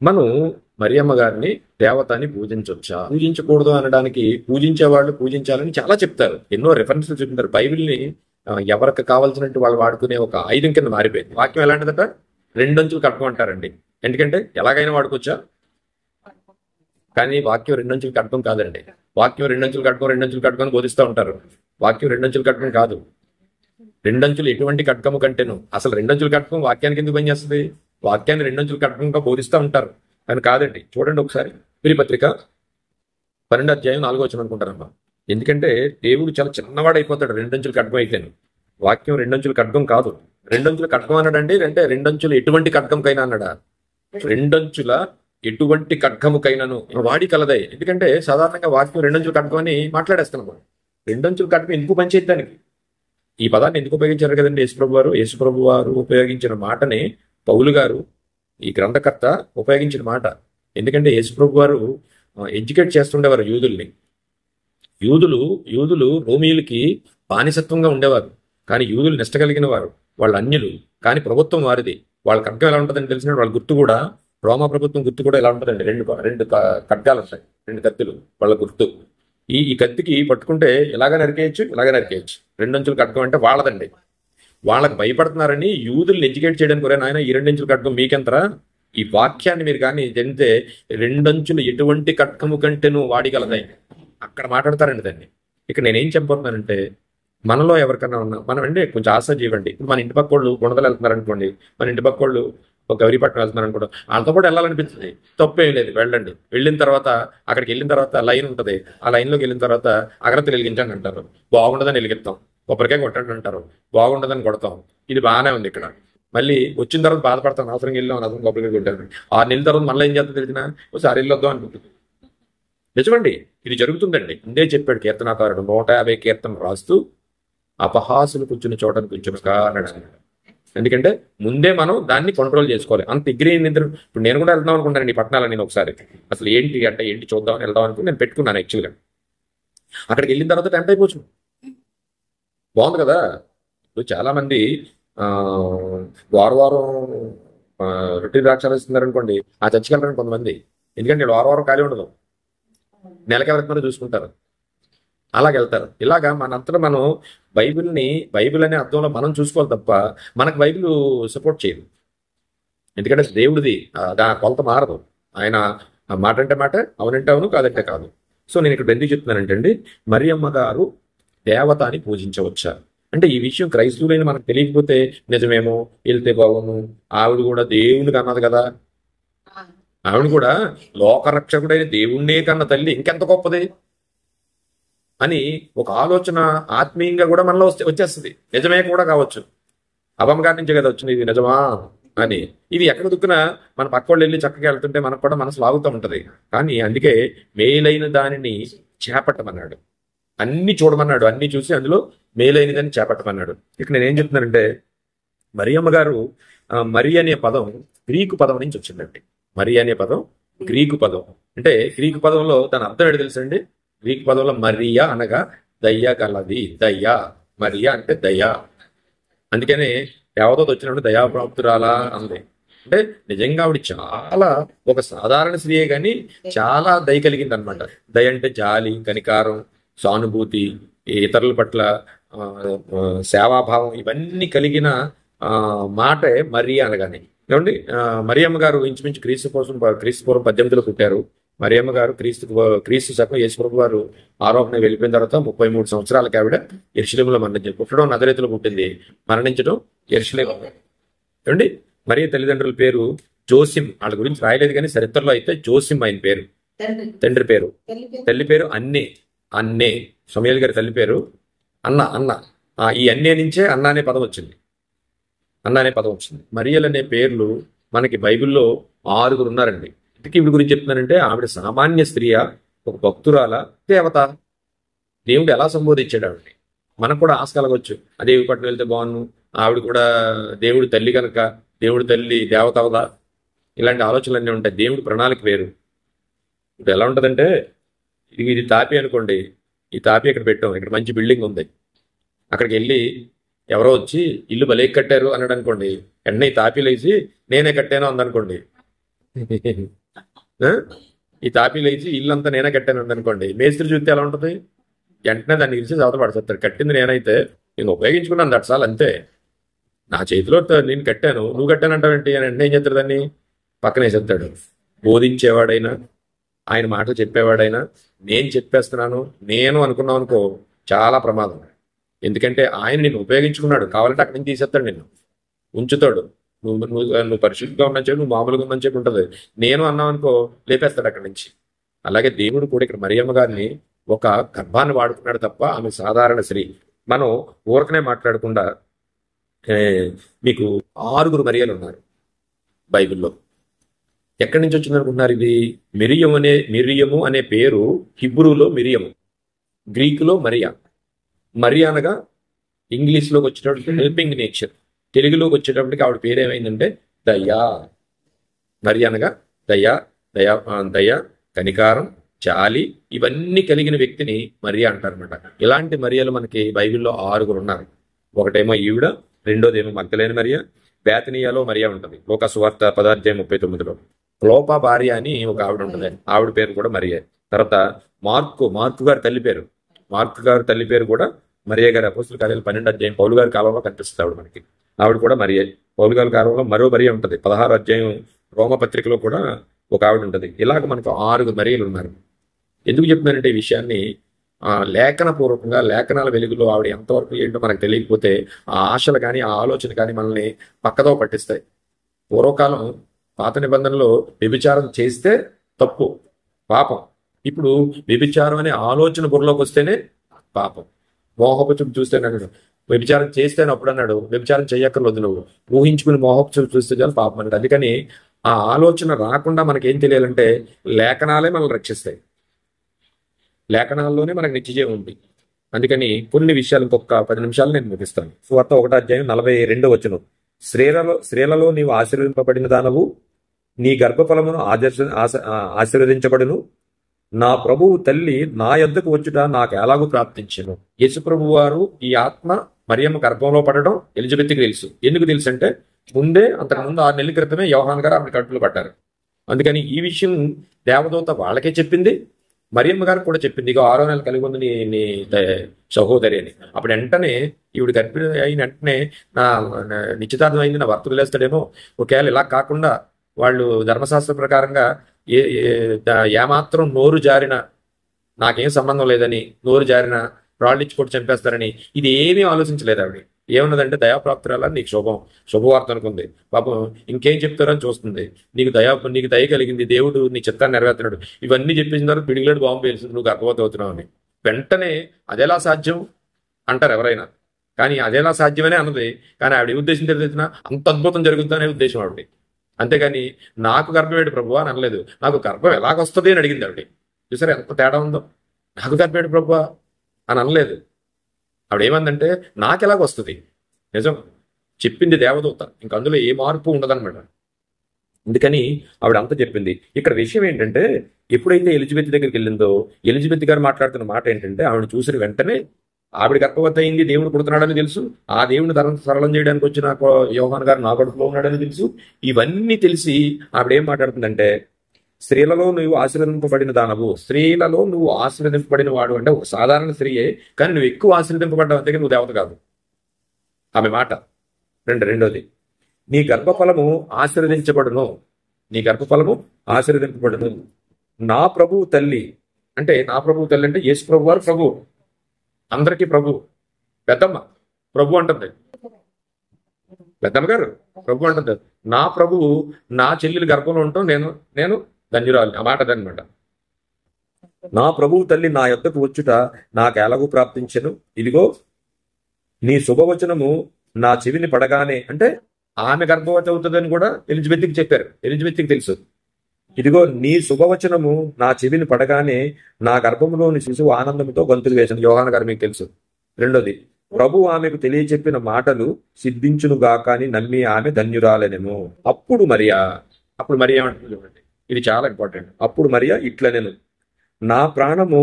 మనం మరియమ్మ గారిని దేవత అని పూజించవచ్చా, పూజించకూడదు అనడానికి పూజించే వాళ్ళు పూజించాలని చాలా చెప్తారు. ఎన్నో రెఫరెన్స్లు చెప్తారు. బైబిల్ని ఎవరికి కావాల్సినట్టు వాళ్ళు వాడుకునే ఒక ఆయుధం కింద మారిపోయింది. వాక్యం ఎలాంటిదట? రెండంచులు కట్టుకోమంటారండి. ఎందుకంటే ఎలాగైనా వాడుకోవచ్చా, కానీ వాక్యం రెండంచులు కట్టడం కాదండి. వాక్యం రెండంచులు కట్టుకొని బోధిస్తూ ఉంటారు. వాక్యం రెండంచులు కట్టడం కాదు. రెండంచులు ఎటువంటి కట్కము కంటేను అసలు రెండంచులు కట్టకం వాక్యానికి ఎందుకు పనిచేస్తుంది? వాక్యాన్ని రెండంచులు కట్టకంగా బోధిస్తూ ఉంటారు అని కాదండి. చూడండి ఒకసారి ఫిలిప్పీ పత్రిక 12వ అధ్యాయం 4వ వచనం అనుకుంటారమ్మా. ఎందుకంటే దేవుడు చాలా చిన్నవాడు అయిపోతాడు రెండంచులు కట్టకం అయితేను. వాక్యం రెండంచులు కట్టకం కాదు. రెండంచులు కట్టకం అన్నాడండి, అంటే రెండంచులు ఎటువంటి కట్కంకైనా అన్నాడా? రెండంచుల ఎటువంటి కట్కముకైనాను వాడి కలదే. ఎందుకంటే సాధారణంగా వాక్యం రెండంచులు కట్కం అని మాట్లాడేస్తున్నాము. రెండంచులు కట్కం ఎందుకు పనిచేయడానికి దానికి? ఈ పదాన్ని ఎందుకు ఉపయోగించారు కదండి యేసుప్రభు వారు ఉపయోగించిన మాటని పౌలు గారు, ఈ గ్రంథకర్త ఉపయోగించిన మాట. ఎందుకంటే యేసుప్రభు వారు ఎడ్యుకేట్ చేస్తుండేవారు యూదుల్ని. యూదులు రోమియులకి బానిసత్వంగా ఉండేవారు, కానీ యూదులు నిష్ట కలిగిన వారు. వాళ్ళు అన్యులు, కానీ ప్రభుత్వం వారిది. వాళ్ళ ఖడ్గం ఎలా ఉంటుందని తెలిసిన వాళ్ళ గుర్తు కూడా, రోమా ప్రభుత్వం గుర్తు కూడా ఎలా ఉంటుందండి? రెండు ఖడ్గాలు ఉంటాయి, రెండు కత్తులు వాళ్ళ గుర్తు. ఈ కత్తికి పట్టుకుంటే ఇలాగ నరికేయచ్చు, ఇలాగ నరికేయచ్చు. రెండంచులు ఖడ్గం అంటే వాళ్ళదండి. వాళ్ళకి భయపడుతున్నారని యూదుల్ని ఎడ్యుకేట్ చేయడానికి కూడా, నాయన ఈ రెండంచులు ఖడ్గం మీకెంతరా, ఈ వాక్యాన్ని మీరు కానీ తింటే రెండంచులు ఎటువంటి ఖడ్గము కంటేను వాడిగలదాయి అక్కడ మాట్లాడతారండి దాన్ని. ఇక నేనేం చెప్పబోతున్నానంటే, మనలో ఎవరికన్నా ఉన్నా, మనం అంటే కొంచెం ఆశ చేయండి. ఇప్పుడు మన ఇంటి పక్క వాళ్ళు గుణదలు వెళ్తున్నారు అనుకోండి, మన ఇంటి పక్క వాళ్ళు ఒక గౌరీపట్నం వెళ్తున్నారు అనుకోండి, వాళ్ళతో పాటు వెళ్ళాలనిపిస్తుంది. తప్పేం లేదు, వెళ్ళండి. అక్కడికి వెళ్ళిన తర్వాత లైన్ ఉంటుంది. ఆ లైన్లోకి వెళ్ళిన తర్వాత అగరత్తులు వెలిగించండి అంటారు. బాగుండదని వెలిగిస్తాం. కొబ్బరికాయ కొట్టండి అంటారు. బాగుండదని కొడతాం. ఇది బాగానే ఉంది. ఇక్కడ మళ్ళీ వచ్చిన తర్వాత బాధపడతాం, అవసరం వెళ్ళాం అవసరం కొబ్బరికాయ కొట్టారు. 6 నెలల తర్వాత మళ్ళీ ఏం చేస్తుంది తెలిసిన, ఒకసారి వెళ్ళొద్దాం అనుకుంటుంది. నిజమండి, ఇది జరుగుతుందండి. ముందే చెప్పాడు కీర్తనాకారుడు 150 కీర్తన రాస్తూ, అపహాసులు కూర్చున్న చోటను కూర్చునగా అన్నాడు. ఎందుకంటే ముందే మనం దాన్ని కంట్రోల్ చేసుకోవాలి. అంత ఎగ్రీ నిద్ర. ఇప్పుడు నేను కూడా వెళ్దాం అనుకుంటాను ఈ పట్టణాలు. నేను ఒకసారి అసలు ఏంటి చూద్దామని వెళ్దాం అనుకుని నేను పెట్టుకున్నాను యాక్చువల్గా. అక్కడికి వెళ్ళిన తర్వాత టెంప్ట్ అయిపోవచ్చు. బాగుంది కదా. ఇప్పుడు చాలా మంది వారం రొట్టె ద్రాక్షాలు ఇస్తున్నారు అనుకోండి, ఆ చర్చికి వెళ్ళడానికి కొంతమంది. ఎందుకంటే వారం ఖాళీ ఉండదు, నెలకి ఎవరికైనా చూసుకుంటారు, అలాగెళ్తారు. ఇలాగా మనంతటా మనం బైబిల్ అనే అర్థంలో మనం చూసుకోవాలి తప్ప మనకు బైబిల్ సపోర్ట్ చేయదు. ఎందుకంటే దేవుడిది కొలత మారదు. ఆయన మాట అంటే మాట, అవునంటే అవును, కాదంటే కాదు. సో నేను ఇక్కడ ఎందుకు చెప్తున్నానంటే అండి, మరియమ్మ గారు దేవత అని పూజించవచ్చా అంటే, ఈ విషయం క్రైస్తవులైన మనకు తెలియకపోతే నిజమేమో, వెళ్తే బాగును, ఆవిడ కూడా దేవునికి అన్నది కదా, ఆవిడ కూడా లోకరక్షకుడైన దేవుణ్ణే కన్న తల్లి ఇంకెంత గొప్పది అని ఒక ఆలోచన ఆత్మీయంగా కూడా మనలో వచ్చేస్తుంది. నిజమే కూడా కావచ్చు, అబమ్మ గారి నుంచే కదా వచ్చింది, ఇది నిజమా అని. ఇది ఎక్కడ దుక్కున మన పక్క వాళ్ళు వెళ్ళి చక్కగా వెళ్తుంటే మనకు కూడా మనసు లాగుతూ ఉంటుంది. కానీ అందుకే మేలైన దానిని చేపట్టమన్నాడు, అన్ని చూడమన్నాడు, అన్ని చూసి అందులో మేలైనదని చేపట్టమన్నాడు. ఇక నేనేం చెప్తున్నానంటే, మరియమ్మ గారు మరి అనే పదం గ్రీకు పదం నుంచి వచ్చిందండి. మరి అనే పదం గ్రీకు పదం. అంటే గ్రీకు పదంలో దాని అర్థం ఏంటో తెలుసండి? గ్రీకు పదంలో మరియా అనగా దయ్య గలది. మరియా అంటే దయ. అందుకనే దేవదూత వచ్చినప్పుడు దయాప్రాప్తురాలా అంది. అంటే నిజంగా ఆవిడ చాలా ఒక సాధారణ స్త్రీయే కానీ చాలా దయ కలిగింది అనమాట. దయ అంటే జాలి, కనికారం, సానుభూతి, ఇతరుల పట్ల సేవాభావం, ఇవన్నీ కలిగిన మాటే మరియా అనగానే. ఏమండి, మరియమ్మ గారు ఇంచుమించు క్రీస్తు పూర్వం 18లో పుట్టారు. మరియమ్మ గారు క్రీస్తు శకం యేసుప్రభు వారు ఆరోపణ వెళ్ళిపోయిన తర్వాత 33 సంవత్సరాలకి ఆవిడ యెరూషలేములో మరణించారు. పుట్టడం నజరేతులో పుట్టింది, మరణించడం యెరూషలేము. ఏమండి, మరియ తల్లిదండ్రుల పేరు జోసిం. వాళ్ళ గురించి రాయలేదు కానీ చరిత్రలో అయితే జోసిం ఆయన పేరు, తండ్రి పేరు. తల్లి పేరు అన్నే. సమయల్ గారి తల్లి పేరు అన్న. ఈ అన్నే నుంచే అన్న అనే పదం వచ్చింది. మరియల్ అనే పేర్లు మనకి బైబిల్లో 6 ఉన్నారండి. ఇంతకీ ఈవిడ గురించి చెప్తున్నానంటే, ఆవిడ సామాన్య స్త్రీయా, ఒక భక్తురాల, దేవత? దేవుడు ఎలా సంబోధించాడు ఆవిడని? మనకు కూడా ఆశ కలగవచ్చు, ఆ దేవి పట్ల వెళ్తే బాగున్నాను, ఆవిడ కూడా దేవుడి తల్లి కనుక దేవుడి తల్లి దేవత అవదా, ఇలాంటి ఆలోచనలన్నీ ఉంటాయి. దేవుడి ప్రణాళిక వేరు. ఇప్పుడు ఎలా ఉంటుందంటే, ఇది తాపి అనుకోండి, ఈ తాపి ఇక్కడ పెట్టాం, ఇక్కడ మంచి బిల్డింగ్ ఉంది, అక్కడికి వెళ్ళి ఎవరో వచ్చి ఇల్లు భలే కట్టారు అన్నాడు అనుకోండి, వెంటనే తాపీలేసి నేనే కట్టాను అందనుకోండి, ఆ? ఈ తాపీలు వేసి ఇల్లంతా నేనే కట్టాను అనుకోండి, మేస్త్రి చూస్తే ఎలా ఉంటుంది? వెంటనే దాన్ని ఇరిచి చదవ పడిచేస్తాడు. కట్టింది నేనైతే నేను ఉపయోగించుకున్నాను, దట్సాలు అంతే. నా చేతిలో నేను కట్టాను, నువ్వు కట్టానంటావేంటి అని వెంటనే ఏం చేస్తాడు? దాన్ని పక్కన వేసేస్తాడు. బోధించేవాడైనా, ఆయన మాటలు చెప్పేవాడైనా, నేను చెప్పేస్తున్నాను నేను అనుకున్నావు అనుకో, చాలా ప్రమాదం. ఎందుకంటే ఆయన నిన్ను ఉపయోగించుకున్నాడు, కావాలంటే అక్కడి నుంచి తీసేస్తాడు, నిన్ను ఉంచుతాడు. నువ్వు పరిశుద్ధిగా ఉన్నాను చెప్పి, నువ్వు మామూలుగా ఉన్నాను చెప్పి ఉంటుంది. నేను అన్నావు అనుకో, లేపేస్తాడు అక్కడి నుంచి. అలాగే దేవుడు కూడా ఇక్కడ మరియమ్మ గారిని ఒక గర్భాన్ని వాడుకున్నాడు తప్ప ఆమె సాధారణ స్త్రీ. మనం ఊరకనే మాట్లాడకుండా ఏ, మీకు 6 మరియలు ఉన్నారు బైబిల్లో. ఎక్కడి నుంచి వచ్చింది అనుకుంటున్నారు ఇది? మిరియము అనే పేరు హిబ్రూలో మిరియము, గ్రీకులో మరియా. మరియా అనగా ఇంగ్లీష్లోకి వచ్చేటప్పటికి హెల్పింగ్ నేచర్, తెలుగులోకి వచ్చేటప్పటికి ఆవిడ పేరు ఏమైందంటే దయా. మరి అనగా దయ, దయ, దయ, కనికారం, జాలి, ఇవన్నీ కలిగిన వ్యక్తిని మరియా అంటారనమాట. ఇలాంటి మరియలు మనకి బైబిల్లో 6 ఉన్నారు. ఒకటేమో ఈవిడ, రెండోదేమో మగ్దలేని మరియా, బేతనీయాలో మరియా ఉంటుంది. లోకా సువార్త 10:39లో. క్లోపా భార్య అని ఒక ఆవిడ ఉంటుంది, ఆవిడ పేరు కూడా మరియే. తర్వాత మార్కు గారి తల్లి పేరు, మార్కు గారి తల్లి పేరు కూడా మరియా గారి. అపోస్తుల కార్యాలు 12 పౌలు గారి కాలంలో కనిపిస్తుంది ఆవిడ మనకి. ఆవిడ కూడా మరియే. పౌలు గారి కాలంలో మరో మరియ ఉంటుంది. 16 రోమపత్రికలో కూడా ఒక ఆవిడ ఉంటుంది. ఇలాగ మనకు 6 మరియలు ఉన్నారు. ఎందుకు చెప్తున్నానంటే ఈ విషయాన్ని, లేఖన పూర్వకంగా లేఖనాల వెలుగులో ఆవిడ ఎంతవరకు ఏంటో మనకు తెలియకపోతే ఆ ఆశలు కానీ ఆ ఆలోచన కానీ మనల్ని పక్కదో పట్టిస్తాయి. పూర్వకాలం పాత నిబంధనలో వ్యభిచారం చేస్తే తప్పు, పాపం. ఇప్పుడు వ్యభిచారం అనే ఆలోచన బుర్రలోకి వస్తేనే పాపం. మోహపు చూపు చూస్తే అన్నాడు, వ్యభిచారం చేస్తేనే అప్పుడు అన్నాడు, వ్యభిచారం చేయక్కర్లేదు, నువ్వు ఊహించుకుని మోహపు చూపు చూస్తే చాలు పాపం అన్నాడు. అందుకని ఆ ఆలోచన రాకుండా మనకేం తెలియాలంటే లేఖనాలే మనల్ని రక్షిస్తాయి. లేఖనాల్లోనే మనకు నిత్యజీవం ఉంది. అందుకని కొన్ని విషయాలు ఇంకొక 10 నిమిషాలు నేను ముగిస్తాను. సువార్త 1:42 స్త్రీలలో నీవు ఆశీర్వదింపబడిన దానవు, నీ గర్భఫలమును ఆశీర్వదించబడును. నా ప్రభువు తల్లి నా యొద్దకు వచ్చుట నాకు ఎలాగూ ప్రాప్తించెను. యేసు ప్రభు వారు ఈ ఆత్మ మరియమ్మ గర్భంలో పడడం ఎలిజబెత్కి తెలుసు. ఎందుకు తెలుసు అంటే అంతకుముందు 6 నెలల క్రితమే యోహాన్ గారు ఆమె కడుపులో పడ్డారు. అందుకని ఈ విషయం దేవదూత వాళ్ళకే చెప్పింది, మరియమ్మ గారికి కూడా చెప్పింది. ఇక 6వ నెల కలిగి ఉంది నీ సహోదరి అని. అప్పుడు వెంటనే ఈవిడ గర్భిణి అయిన వెంటనే నా నిశ్చితార్థం అయింది, నా భర్త వదిలేస్తాడేమో, ఒకవేళ ఇలా కాకుండా వాళ్ళు ధర్మశాస్త్ర ప్రకారంగా ఏమాత్రం నోరు జారిన, నాకేం సంబంధం లేదని నోరు జారిన రాళ్ళిచ్చి కొట్టి చంపేస్తారని ఇది ఏమీ ఆలోచించలేదు ఆవిడ. ఏమన్నదంటే దయాప్రాప్తురాలా, నీకు శుభవార్త అనుకుంది. పాపం ఇంకేం చెప్తారని చూస్తుంది. నీకు దయ కలిగింది, దేవుడు నీ చిత్తాన్ని నెరవేర్తున్నాడు. ఇవన్నీ చెప్పించిన తర్వాత పిడిగిలేడు బాంబు వేసింది, నువ్వు గర్భవతి అవుతున్నావు అని. వెంటనే అదెలా సాధ్యం అంటారు ఎవరైనా, కానీ అదెలా సాధ్యమనే అన్నది. కానీ ఆవిడ ఉద్దేశం తెలిసిన అంత అద్భుతం జరుగుతుందనే ఉద్దేశం ఆవిడ. అంతేగాని నాకు గర్భం ఏడు ప్రభువా అని అనలేదు. నాకు గర్భం ఎలాగొస్తుంది అని అడిగింది ఆవిడ. చూసారా ఎంత తేడా ఉందో? నాకు గర్భం ఏడు ప్రభువా అని అనలేదు. ఆవిడ ఏమందంటే నాకు ఎలాగొస్తుంది. నిజం చెప్పింది దేవదూత, ఇంక అందులో ఏ మార్పు ఉండదన్నమాట. అందుకని ఆవిడ అంతా చెప్పింది. ఇక్కడ విషయం ఏంటంటే, ఎప్పుడైతే ఎలిజబెత్ దగ్గరికి వెళ్ళిందో, ఎలిజబెత్ గారు మాట్లాడుతున్న మాట ఏంటంటే, ఆవిడ చూసిన వెంటనే ఆవిడ గర్భవతి అయింది, దేవుడు పుడుతున్నాడని తెలుసు, ఆ దేవుడిని సరళం చేయడానికి వచ్చిన యోహాన్ గారు నా కడుపులో ఉన్నాడని తెలుసు. ఇవన్నీ తెలిసి ఆవిడ ఏం మాట్లాడుతుందంటే, స్త్రీలలో నువ్వు ఆశీర్వదింపబడిన దానవు, స్త్రీలలో నువ్వు ఆశీర్వదింపబడిన వాడు అంటే ఒక సాధారణ స్త్రీయే, కానీ నువ్వు ఎక్కువ ఆశీర్వదింపబడ్డావు, అంతే నువ్వు దేవత కాదు. ఆమె మాట. రెండోది, నీ గర్భఫలము ఆశీర్వదించబడును, నీ గర్భఫలము ఆశీర్వదింపబడును. నా ప్రభువు తల్లి అంటే యేసు ప్రభు వారు ప్రభు, అందరికీ ప్రభు. పెద్దమ్మ ప్రభు అంటుంది, పెద్దమ్మ గారు ప్రభు అంటుంది. నా ప్రభువు నా చెల్లెలు గర్భంలో ఉంటాం నేను ధన్యురాలి. ఆ మాట అదనమాట. నా ప్రభువు తల్లి నా యొద్దకు వచ్చుట నాకు ఎలాగూ ప్రాప్తించెను. ఇదిగో నీ శుభవచనము నా చెవిని పడగానే, అంటే ఆమె గర్భవతి అవుతుందని కూడా ఎలిజబెత్కి చెప్పారు. ఎలిజబెత్కి తెలుసు. ఇదిగో నీ శుభవచనము నా చెవిని పడగానే నా గర్భంలోని శిశువు ఆనందంతో గొంతులు వేసింది. యోహాన్ గారు మీకు తెలుసు. రెండోది, ప్రభు ఆమెకు తెలియచెప్పిన మాటలు సిద్ధించునుగాక అని నమ్మి ఆమె ధన్యురాలెనెను. అప్పుడు మరియా అంటుంది చూడండి, ఇది చాలా ఇంపార్టెంట్. అప్పుడు మరియా ఇట్లనెను, నా ప్రాణము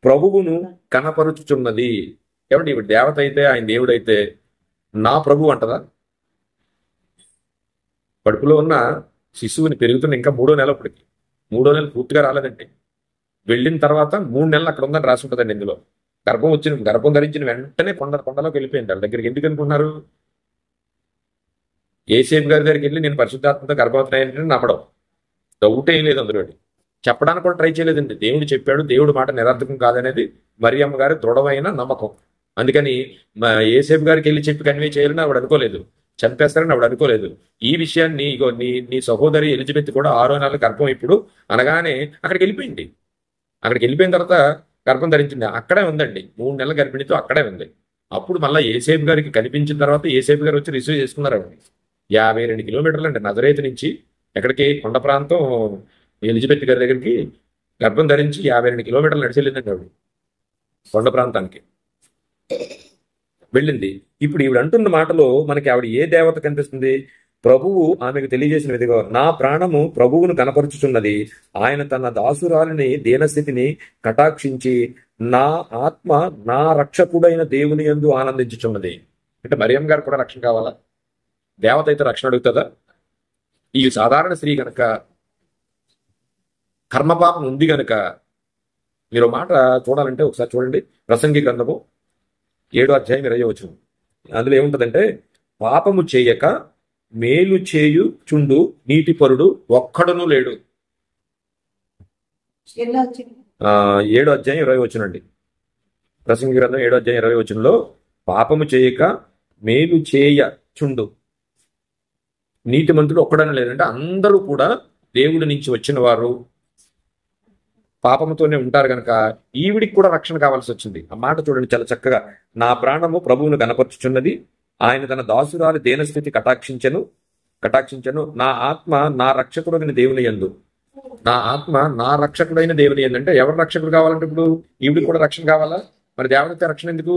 ప్రభువును కనపరుచుచున్నది. ఏమంటే ఇప్పుడు దేవత అయితే, ఆయన దేవుడైతే నా ప్రభు అంటదా? కడుపులో ఉన్న శిశువుని పెరుగుతున్న ఇంకా 3వ నెల ఇప్పటికి. 3వ నెల పూర్తిగా రాలేదండి. వెళ్ళిన తర్వాత 3 నెలలు అక్కడ ఉందని రాసి ఉంటుందండి ఇందులో. గర్భం ధరించిన వెంటనే కొండలోకి వెళ్ళిపోయింది వాళ్ళ దగ్గరికి. ఎందుకు అనుకున్నారు? ఏసేపు గారి దగ్గరికి వెళ్ళి నేను పరిశుద్ధాత్మతో గర్భవతి అయ్యానని నమ్మడం. డౌట్ ఏం లేదు అందులో. చెప్పడానికి కూడా ట్రై చేయలేదండి. దేవుడు చెప్పాడు, దేవుడు మాట నిరర్థకం కాదనేది మరియమ్మ గారి దృఢమైన నమ్మకం. అందుకని ఏసేపు గారికి వెళ్ళి చెప్పి కన్వే చేయాలని ఆవిడ అనుకోలేదు, చంపేస్తారని ఆవిడ అనుకోలేదు. ఈ విషయాన్ని ఇగో నీ సహోదరి ఎలిజబెత్ కూడా 6వ నెల గర్భం ఇప్పుడు అనగానే అక్కడికి వెళ్ళిపోయింది. అక్కడికి వెళ్ళిపోయిన తర్వాత గర్భం ధరించింది. అక్కడే ఉందండి, 3 నెలల గర్భిణితో అక్కడే ఉంది. అప్పుడు మళ్ళీ ఏసేపు గారికి కనిపించిన తర్వాత ఏసేపు గారు వచ్చి రిసీవ్ చేసుకున్నారు ఆవిడ. 52 కిలోమీటర్లు అండి నజరేతు నుంచి ఎక్కడికి, కొండ ప్రాంతం ఎలిజబెత్ గారి దగ్గరికి గర్భం ధరించి 52 కిలోమీటర్లు నడిచి వెళ్ళిందండి ఆవిడ. కొండ ప్రాంతానికి వెళ్ళింది. ఇప్పుడు ఈవిడ అంటున్న మాటలో మనకి ఆవిడ ఏ దేవత కనిపిస్తుంది? ప్రభువు ఆమెకు తెలియజేసిన విధిగా, నా ప్రాణము ప్రభువును కనపరుచుచున్నది, ఆయన తన దాసురాలిని దీనస్థితిని కటాక్షించి నా ఆత్మ నా రక్షకుడైన దేవుని యందు ఆనందించుచున్నది. అంటే మరియమ్మ గారు కూడా రక్షణ కావాలా? దేవత అయితే రక్షణ అడుగుతుందా? ఈ సాధారణ స్త్రీ గనక కర్మపాపం ఉంది గనక, మీరు మాట చూడాలంటే ఒకసారి చూడండి, ప్రసంగి గ్రంథము 7వ అధ్యాయం 20వ వచనం. అందులో ఏముంటదంటే, పాపము చేయక మేలు చేయుచుండు నీతిపరుడు ఒక్కడును లేడు. 7వ అధ్యాయం 20వ వచనం అండి. ప్రసంగి గ్రంథం 7వ అధ్యాయం 20వ వచనంలో, పాపము చేయక మేలు చేయచుండు నీతిమంతుడు ఒక్కడని లేదంటే అందరూ కూడా దేవుడి నుంచి వచ్చిన వారు పాపముతోనే ఉంటారు కనుక ఈవిడికి కూడా రక్షణ కావాల్సి వచ్చింది. ఆ మాట చూడండి చాలా చక్కగా, నా ప్రాణము ప్రభువును కనపరుచుచున్నది, ఆయన తన దాసురాలి దీనస్థితి కటాక్షించను, నా ఆత్మ నా రక్షకుడైన దేవుని యందు. నా ఆత్మ నా రక్షకుడైన దేవుని యందు అంటే ఎవరు రక్షకుడు కావాలంటే ఇప్పుడు ఈవిడికి కూడా రక్షణ కావాలా? మరి దేవుడికి రక్షణ ఎందుకు?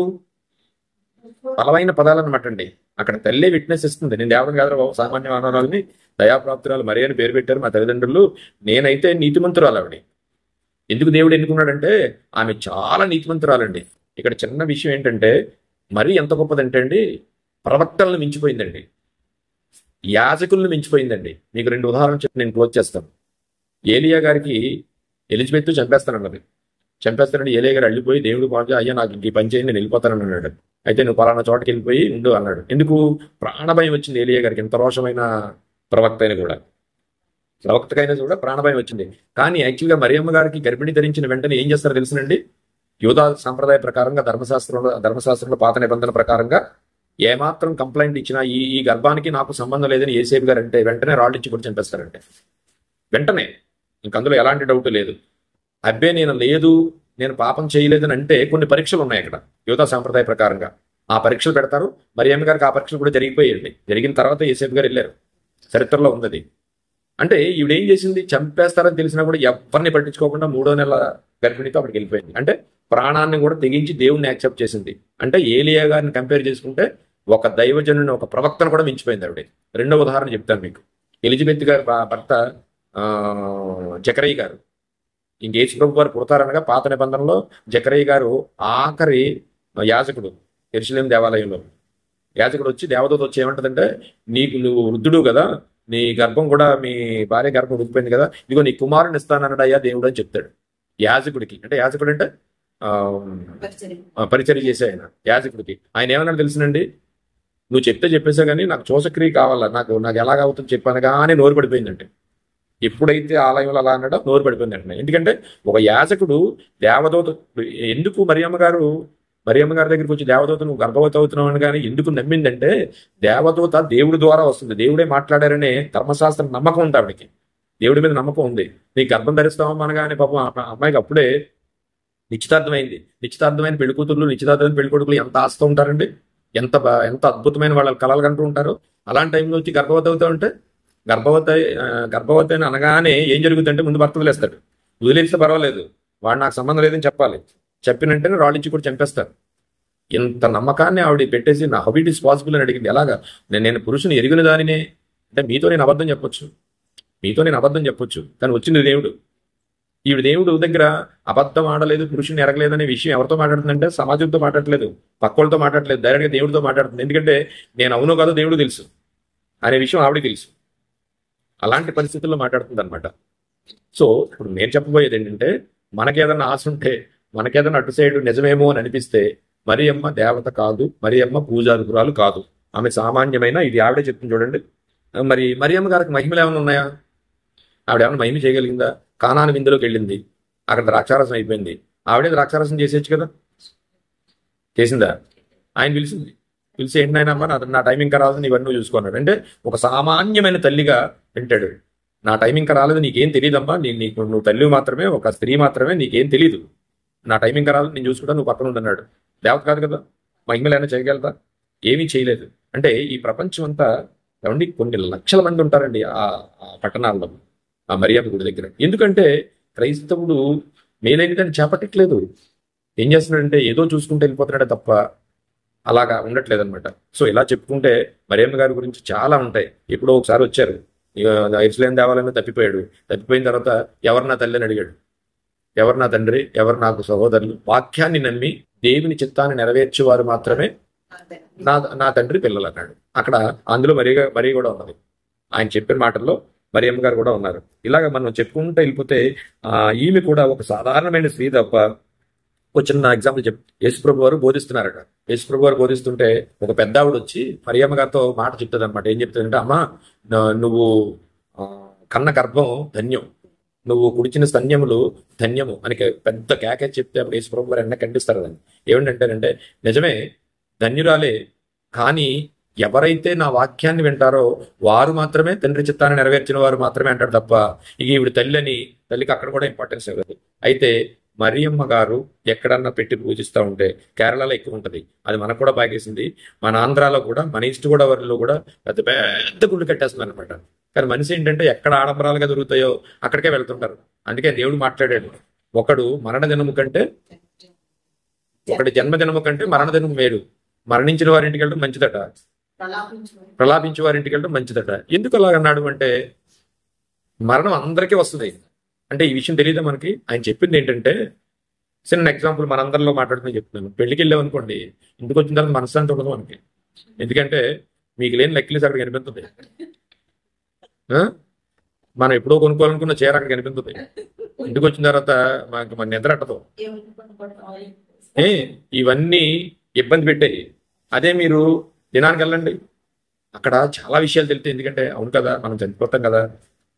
బలమైన పదాలు అనమాట అండి. అక్కడ తల్లి విట్నెస్ ఇస్తుంది, నేను దేవుడిని కాదు బాబు, సామాన్య మానవురాలని, దయాప్రాప్తురాలు మరి అని పేరు పెట్టారు మా తల్లిదండ్రులు, నేనైతే నీతిమంతురాలు ఆవిడ. ఎందుకు దేవుడు ఎన్నుకున్నాడంటే ఆమె చాలా నీతిమంతురాలండి. ఇక్కడ చిన్న విషయం ఏంటంటే, మరీ ఎంత గొప్పదంటే అండి, ప్రవక్తలను మించిపోయిందండి, యాజకులను మించిపోయిందండి. మీకు 2 ఉదాహరణలు చెప్పి నేను క్లోజ్ చేస్తాను. ఏలియా గారికి ఎలిజబెత్ చంపేస్తానండి. ఏలియా గారు వెళ్ళిపోయి దేవుడు పాటు, అయ్యా నాకు ఇంక ఈ పని చేయండి, నేను వెళ్ళిపోతానని అన్నాడు. అయితే నువ్వు పలానా చోటకి వెళ్ళిపోయి ఉండు అన్నాడు. ఎందుకు? ప్రాణభయం వచ్చింది ఏలియా గారికి. ఎంత రోషమైన ప్రవక్తైనా కూడా ప్రాణభయం వచ్చింది. కానీ యాక్చువల్గా మరియమ్మ గారికి గర్భిణి ధరించిన వెంటనే ఏం చేస్తారో తెలుసునండి, యూదా సంప్రదాయ ప్రకారంగా ధర్మశాస్త్రంలో పాత నిబంధన ప్రకారంగా ఏమాత్రం కంప్లైంట్ ఇచ్చినా ఈ గర్భానికి నాకు సంబంధం లేదని ఏసేపు గారు అంటే వెంటనే రాళ్ళించి కూడా చంపేస్తారంటే వెంటనే. ఇంక అందులో ఎలాంటి డౌట్ లేదు. అబ్బే నేను పాపం చేయలేదని అంటే కొన్ని పరీక్షలు ఉన్నాయి అక్కడ యూదా సంప్రదాయ ప్రకారంగా. ఆ పరీక్షలు పెడతారు. మరియమ్మ గారికి ఆ పరీక్షలు కూడా జరిగిపోయాయండి. జరిగిన తర్వాత ఏసేపు గారు వెళ్ళారు, చరిత్రలో ఉంది. అంటే ఈవిడేం చేసింది, చంపేస్తారని తెలిసినా కూడా ఎవరిని పట్టించుకోకుండా 3వ నెల గర్భిణితో అక్కడికి వెళ్ళిపోయింది. అంటే ప్రాణాన్ని కూడా తెగించి దేవుణ్ణి యాక్సెప్ట్ చేసింది. అంటే ఏలియా గారిని కంపేర్ చేసుకుంటే ఒక దైవజనుని, ఒక ప్రవక్తను కూడా మించిపోయింది ఆవిడ. 2వ ఉదాహరణ చెప్తాను మీకు. ఎలిజబెత్ గారి భర్త జకరయ్య గారు, ఇంక యేసు ప్రభు వారు పుడతారనగా పాత నిబంధనలో జకరయ్య గారు ఆఖరి యాజకుడు. యెరూషలేము దేవాలయంలో యాజకుడు వచ్చి, దేవదూత వచ్చి ఏమంటదంటే, నువ్వు వృద్ధుడు కదా, నీ గర్భం కూడా మీ భార్య గర్భం ఉడికిపోయింది కదా, ఇదిగో నీ కుమారుని ఇస్తానన్నాడు అయ్యా దేవుడు అని చెప్తాడు యాజకుడికి. అంటే యాజకుడు అంటే పరిచర్య చేసే ఆయన. యాజకుడికి ఆయన ఏమన్నాడు తెలుసునండి, నువ్వు చెప్పేసా కానీ నాకు చూసక్రియ కావాలా, నాకు ఎలాగవుతుందో చెప్పాను కానీ నోరు పడిపోయిందంటే. ఎప్పుడైతే ఆలయంలో అలా అన్నాడో నోరు పడిపోయింది అంటే. ఎందుకంటే ఒక యాజకుడు దేవదూత, ఎందుకు మరియమ్మ గారి దగ్గరికి వచ్చి దేవదూత నువ్వు గర్భవతి అవుతున్నావు అని కానీ ఎందుకు నమ్మిందంటే, దేవదూత దేవుడి ద్వారా వస్తుంది, దేవుడే మాట్లాడారనే ధర్మశాస్త్రం నమ్మకం ఉంది ఆవిడకి, దేవుడి మీద నమ్మకం ఉంది. నీ గర్భం ధరిస్తామని అనగానే పాపం అమ్మాయికి అప్పుడే నిశ్చితార్థమైన పెళ్లి కూతుర్లు, నిశ్చితార్థమైన పెళ్లి కొడుకులు ఎంత ఆస్తి ఉంటారండి, ఎంత అద్భుతమైన వాళ్ళ కళలు కంటూ ఉంటారు. అలాంటి టైంలో వచ్చి గర్భవతి అవుతా ఉంటే, గర్భవతి అని అనగానే ఏం జరుగుతుందంటే ముందు భర్త వదిలేస్తాడు. వదిలేస్తే పర్వాలేదు, వాడు నాకు సంబంధం లేదని చెప్పాలి. చెప్పినంటేనే రాళ్ళించి కూడా చంపేస్తారు. ఇంత నమ్మకాన్ని ఆవిడ పెట్టేసి నా హౌ ఇట్ ఈస్ పాసిబుల్ అని అడిగింది. ఎలాగా? నేను పురుషుని ఎరిగిన దానినే, అంటే మీతో నేను అబద్ధం చెప్పొచ్చు, కానీ వచ్చింది దేవుడు. ఈవిడ దేవుడు దగ్గర అబద్ధం ఆడలేదు, పురుషుని ఎరగలేదు అనే విషయం ఎవరితో మాట్లాడుతుందంటే సమాజంతో మాట్లాడట్లేదు, పక్కోళ్ళతో మాట్లాడట్లేదు, డైరెక్ట్గా దేవుడితో మాట్లాడుతుంది. ఎందుకంటే నేను అవునో కాదో దేవుడు తెలుసు అనే విషయం ఆవిడకి తెలుసు. అలాంటి పరిస్థితుల్లో మాట్లాడుతుంది అనమాట. సో ఇప్పుడు నేను చెప్పబోయేది ఏంటంటే, మనకేదన్నా ఆశ ఉంటే, మనకేదన్నా అటు సైడ్ నిజమేమో అని అనిపిస్తే, మరియమ్మ దేవత కాదు, మరియమ్మ పూజారుకురాలు కాదు, ఆమె సామాన్యమైన, ఇది ఆవిడే చెప్తుంది చూడండి. మరి మరియమ్మ గారికి మహిమలు ఏమైనా ఉన్నాయా? ఆవిడ ఏమైనా మహిమ చేయగలిగిందా? కానాను విందులోకి వెళ్ళింది, అక్కడ ద్రాక్షారసం అయిపోయింది, ఆవిడే ద్రాక్షారసం చేసేయచ్చు కదా, చేసిందా? ఆయన పిలిచి ఏంటి నాయన అమ్మ, నా టైం ఇంకా రాదు, ఇవన్నీ చూసుకున్నాడు. అంటే ఒక సామాన్యమైన తల్లిగా వింటాడు. నా టైం ఇంకా రాలేదు, నీకేం తెలియదమ్మా, నువ్వు తల్లి మాత్రమే, ఒక స్త్రీ మాత్రమే, నీకేం తెలియదు, నా టైం ఇంకా రాలేదు, నేను చూసుకుంటా, నువ్వు పక్కన ఉండన్నాడు. దేవత కాదు కదా, మహిమలు ఏమైనా చేయగలదా? ఏమీ చేయలేదు. అంటే ఈ ప్రపంచం అంతా ఏమండి, కొన్ని లక్షల మంది ఉంటారండి ఆ పట్టణాల్లో, ఆ మరియమ్మ గుడి దగ్గర. ఎందుకంటే క్రైస్తవుడు మేలైనదని చేపట్టట్లేదు. ఏం చేస్తున్నాడంటే ఏదో చూసుకుంటూ వెళ్ళిపోతున్నాడే తప్ప అలాగా ఉండట్లేదు అనమాట. సో ఇలా చెప్పుకుంటే మరియమ్మ గారి గురించి చాలా ఉంటాయి. ఎప్పుడో ఒకసారి వచ్చారు, ఇస్లాం దేవాలయంలో తప్పిపోయిన తర్వాత ఎవరు నా తల్లి అని అడిగాడు. ఎవరు నా తండ్రి, ఎవరు నాకు సహోదరులు? వాక్యాన్ని నమ్మి దేవుని చిత్తాన్ని నెరవేర్చేవారు మాత్రమే నా తండ్రి పిల్లలు అన్నాడు. అక్కడ అందులో మరి కూడా ఉన్నది. ఆయన చెప్పిన మాటల్లో మరియమ్మ గారు కూడా ఉన్నారు. ఇలాగ మనం చెప్పుకుంటూ వెళ్ళిపోతే ఈమె కూడా ఒక సాధారణమైన స్త్రీ తప్ప. ఒక చిన్న ఎగ్జాంపుల్ యేసుప్రభు వారు బోధిస్తున్నారట. యేసుప్రభు వారు బోధిస్తుంటే ఒక పెద్ద ఆవిడ వచ్చి మరియమ్మ గారితో మాట చెప్తుంది అనమాట. ఏం చెప్తుందంటే, అమ్మా నువ్వు కన్న గర్భం ధన్యం, నువ్వు కుడిచిన స్తన్యములు ధన్యము అని పెద్ద కేకే చెప్తే అప్పుడు యేసుప్రభు వారు ఎన్న ఖండిస్తారు. దాన్ని ఏమిటంటారంటే, నిజమే ధన్యురాలే, కానీ ఎవరైతే నా వాక్యాన్ని వింటారో వారు మాత్రమే తండ్రి చిత్తాన్ని నెరవేర్చిన వారు మాత్రమే అంటాడు తప్ప ఇక ఈవిడ తల్లికి అక్కడ కూడా ఇంపార్టెన్స్ ఇవ్వదు. అయితే మరియమ్మ గారు ఎక్కడన్నా పెట్టి పూజిస్తూ ఉంటే, కేరళలో ఎక్కువ ఉంటుంది, అది మనకు కూడా బాగేసింది, మన ఆంధ్రాలో కూడా, మన ఈస్ట్ గోదావరిలో కూడా పెద్ద పెద్ద గుళ్ళు కట్టేస్తుంది అనమాట. కానీ మనిషి ఏంటంటే ఎక్కడ ఆడంబరాలుగా దొరుకుతాయో అక్కడికే వెళ్తుంటారు. అందుకే దేవుడు మాట్లాడాడు, ఒకడు జన్మదినము కంటే మరణదినము మేలు, మరణించిన వారింటికి వెళ్ళడం మంచిదట, ప్రలాపించే వారింటికి వెళ్ళడం మంచిదట. ఎందుకు అలాగన్నాడు అంటే, మరణం అందరికీ వస్తుంది. అంటే ఈ విషయం తెలియదా మనకి? ఆయన చెప్పింది ఏంటంటే, చిన్న ఎగ్జాంపుల్ మనందరిలో మాట్లాడుతున్నా చెప్తున్నాను. పెళ్లికి వెళ్ళాం అనుకోండి, ఇంటికి వచ్చిన తర్వాత మనశ్శాంతి ఉండదు మనకి. ఎందుకంటే మీకు లేని లెక్కలేసి అక్కడ కనిపిస్తుంది. మనం ఎప్పుడో కొనుక్కోవాలనుకున్న చీర అక్కడ కనిపిస్తుంది. ఇంటికి వచ్చిన తర్వాత మన నిద్ర అట్టదు. ఇవన్నీ ఇబ్బంది పెట్టాయి. అదే మీరు దినానికి వెళ్ళండి, అక్కడ చాలా విషయాలు తెలుస్తాయి. ఎందుకంటే అవును కదా, మనం చనిపోతాం కదా,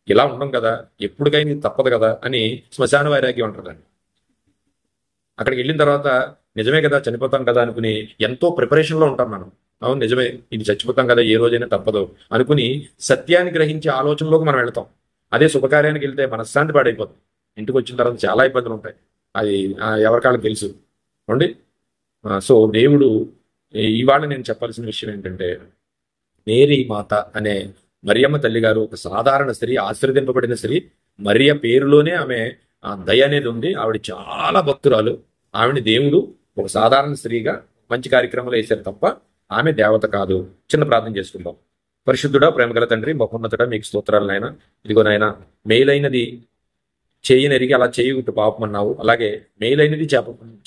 ఇలా ఉండం కదా, ఎప్పటికైనా తప్పదు కదా అని శ్మశాన వైరాగ్యం ఉంటుందండి. అక్కడికి వెళ్ళిన తర్వాత నిజమే కదా, చనిపోతాం కదా అనుకుని ఎంతో ప్రిపరేషన్లో ఉంటాం మనం. అవును నిజమే, ఇది చచ్చిపోతాం కదా, ఏ రోజైనా తప్పదు అనుకుని సత్యాన్ని గ్రహించే ఆలోచనలోకి మనం వెళ్తాం. అదే శుభకార్యానికి వెళ్తే మనశ్శాంతి పాడైపోతుంది. ఇంటికి వచ్చిన తర్వాత చాలా ఇబ్బందులు ఉంటాయి. అది ఎవరికాళ్ళకి తెలుసు అండి. సో దేవుడు ఇవాళ నేను చెప్పాల్సిన విషయం ఏంటంటే, మేరీ మాత అనే మరియమ్మ తల్లి గారు ఒక సాధారణ స్త్రీ, ఆశీర్వదింపబడిన స్త్రీ. మరియ పేరులోనే ఆమె దయ అనేది ఉంది. ఆవిడ చాలా భక్తురాలు. ఆవిడ దేవుడు ఒక సాధారణ స్త్రీగా మంచి కార్యక్రమాలు వేశారు తప్ప ఆమె దేవత కాదు. చిన్న ప్రార్థన చేసుకుందాం. పరిశుద్ధుడా, ప్రేమగల తండ్రి, మహోన్నతుడా, మీకు స్తోత్రాలు నాయన. ఇదిగో నాయన, మేలైనది చేయనెరిగి అలా చేయగుట్టు పాపమన్నావు, అలాగే మేలైనది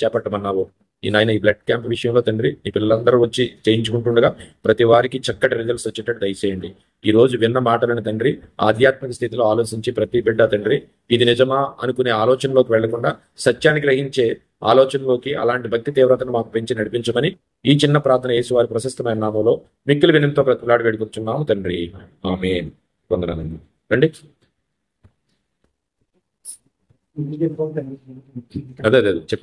చేపట్టమన్నావు. ఈ నాయన ఈ బ్లడ్ క్యాంప్ విషయంలో తండ్రి, ఈ పిల్లలందరూ వచ్చి చేయించుకుంటుండగా ప్రతి వారికి చక్కటి రిజల్ట్స్ వచ్చేటట్టు దయచేయండి. ఈ రోజు విన్న మాటలను తండ్రి ఆధ్యాత్మిక స్థితిలో ఆలోచించి ప్రతి బిడ్డ తండ్రి ఇది నిజమా అనుకునే ఆలోచనలోకి వెళ్లకుండా సత్యాన్ని గ్రహించే ఆలోచనలోకి, అలాంటి భక్తి తీవ్రతను మాకు పెంచి నడిపించమని ఈ చిన్న ప్రార్థన యేసువారి ప్రశస్తమైన నామంలో మిక్కిలి వినంతో ప్రతిలాడి వేడుకొచ్చున్నాము తండ్రి, ఆమేన్. వందనాలండి. రండి. అదే చెప్పారు.